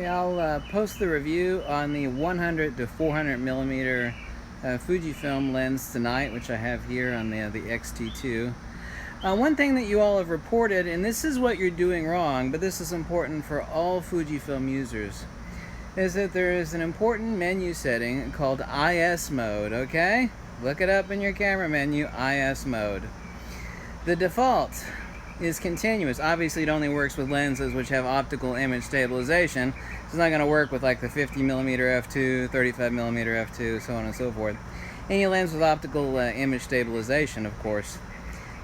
I'll post the review on the 100 to 400 millimeter Fujifilm lens tonight, which I have here on the XT2. One thing that you all have reported, and this is what you're doing wrong, but this is important for all Fujifilm users, is that there is an important menu setting called IS mode, okay? Look it up in your camera menu, IS mode. The default is continuous. Obviously it only works with lenses which have optical image stabilization. It's not going to work with like the 50mm f2, 35mm f2, so on and so forth. Any lens with optical image stabilization, of course.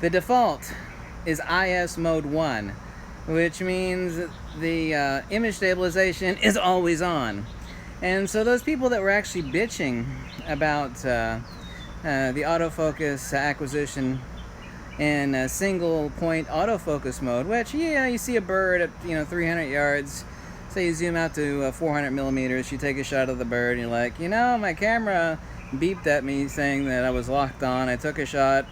The default is IS mode 1, which means the image stabilization is always on. And so those people that were actually bitching about the autofocus acquisition in single point autofocus mode, which, yeah, you see a bird at 300 yards, say you zoom out to 400 millimeters, you take a shot of the bird and you're like, my camera beeped at me saying that I was locked on. I took a shot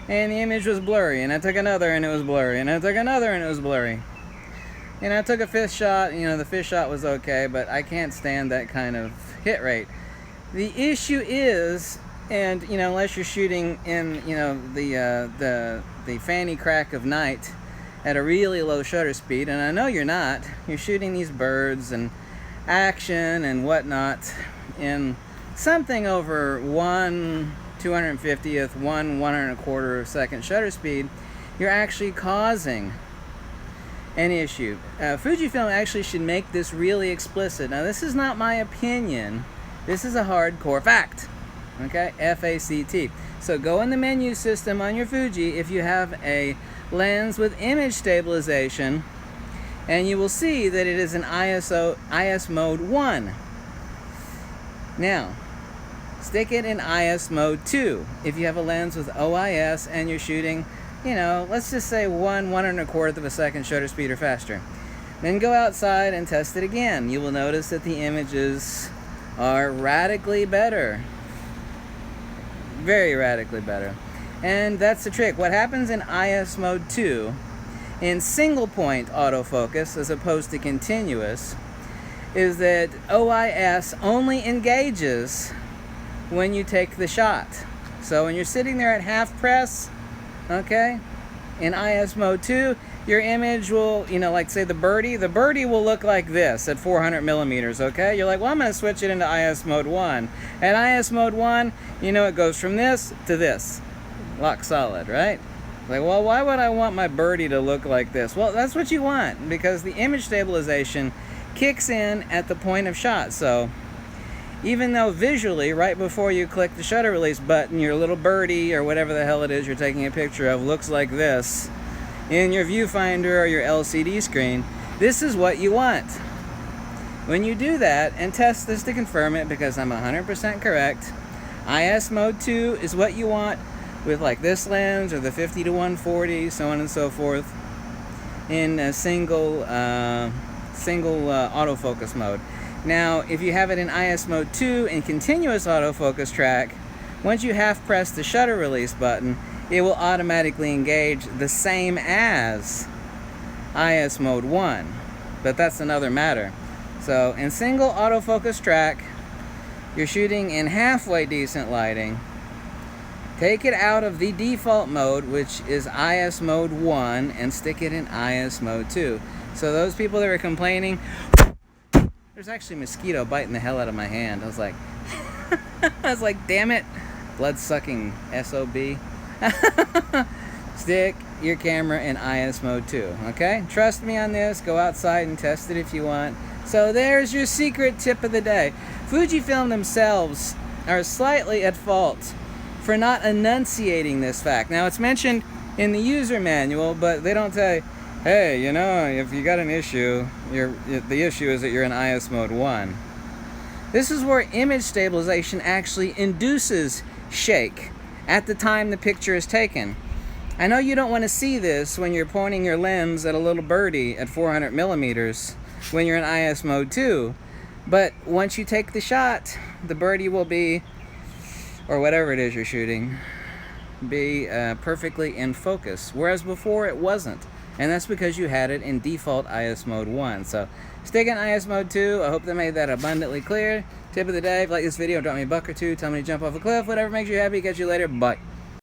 and the image was blurry, and I took another and it was blurry, and I took another and it was blurry, and I took a fifth shot. The fifth shot was okay, but I can't stand that kind of hit rate. The issue is, and unless you're shooting in the fanny crack of night at a really low shutter speed, and I know you're not, you're shooting these birds and action and whatnot in something over 1/250th, 1/125 second shutter speed, you're actually causing an issue. Fujifilm actually should make this really explicit. Now, this is not my opinion, this is a hardcore fact. Okay, FACT. So go in the menu system on your Fuji if you have a lens with image stabilization, and you will see that it is an IS mode 1. Now, stick it in IS mode 2 if you have a lens with OIS and you're shooting, let's just say 1/125 of a second shutter speed or faster. Then go outside and test it again. You will notice that the images are radically better. Very radically better. And that's the trick. What happens in IS mode 2 in single point autofocus as opposed to continuous is that OIS only engages when you take the shot. So when you're sitting there at half press, okay, in IS mode 2, your image will, like say the birdie will look like this at 400 millimeters, okay? You're like, well, I'm going to switch it into IS mode 1. At IS mode 1, it goes from this to this. Lock solid, right? Like, well, why would I want my birdie to look like this? Well, that's what you want, because the image stabilization kicks in at the point of shot. So even though visually, right before you click the shutter release button, your little birdie or whatever the hell it is you're taking a picture of looks like this in your viewfinder or your LCD screen, this is what you want. When you do that, and test this to confirm it, because I'm 100% correct, IS mode 2 is what you want with like this lens or the 50 to 140, so on and so forth, in a single autofocus mode. Now, if you have it in IS mode 2 in continuous autofocus track, once you half press the shutter release button, it will automatically engage the same as IS mode 1. But that's another matter. So in single autofocus track, you're shooting in halfway decent lighting. Take it out of the default mode, which is IS mode 1, and stick it in IS mode 2. So those people that are complaining, there's actually a mosquito biting the hell out of my hand. I was like, damn it, blood-sucking SOB. Stick your camera in IS mode 2, okay? Trust me on this. Go outside and test it if you want. So there's your secret tip of the day. Fujifilm themselves are slightly at fault for not enunciating this fact. Now, it's mentioned in the user manual, but they don't say, hey, if you got an issue, the issue is that you're in IS mode 1. This is where image stabilization actually induces shake at the time the picture is taken. I know you don't want to see this when you're pointing your lens at a little birdie at 400 millimeters when you're in IS mode 2, but once you take the shot, the birdie will be, or whatever it is you're shooting, be perfectly in focus, whereas before it wasn't. and that's because you had it in default IS mode 1. So stick in IS mode 2. I hope that made that abundantly clear. Tip of the day, if you like this video, drop me a buck or two, tell me to jump off a cliff, whatever makes you happy. Catch you later, bye.